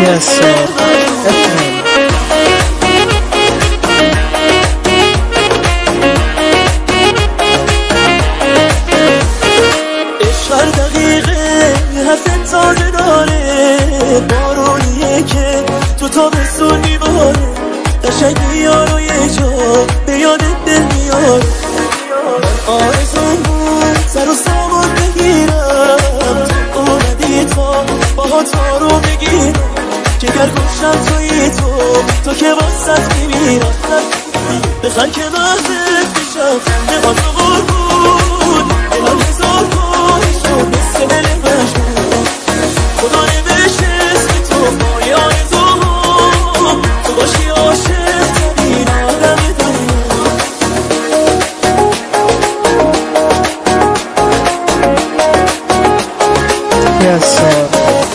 Yes, FM. هر دقیقه حرف تازه داره، بارونیه که تو تابستون میباره، قشنگ میاره یه جا به یادت دل میاره. آرزوم بود سر و سامان بگیرم، اومدی تا باها تا رو بگیرم، که گر گوشم توی تو که واسط میمیرم. بخن که محضت میشم نقام تو قربون، دلم هزار کاری شد مثل دل مجبور. خدا نوشه اسم تو پای آرزوها، تو باشی عاشق ترین آدم دنیا. Yes, FM.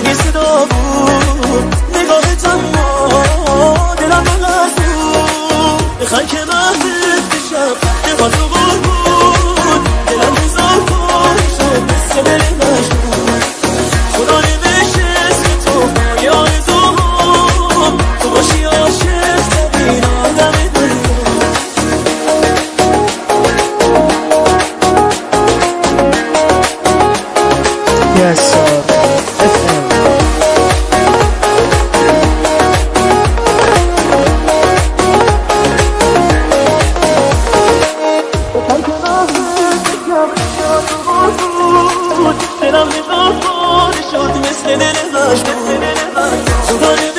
یه صدا بود نگاهت، اما دلم نلرزون. بخن که محضت بشم نقام تو قربون، دلم هزار کاری شد مثل دل مجبور. خدا نوشه اسم تو پای آرزوها، تو باشی عاشق ترین آدم دنیا. Yes, FM. دلم نگاه شد مثل دل مجبور.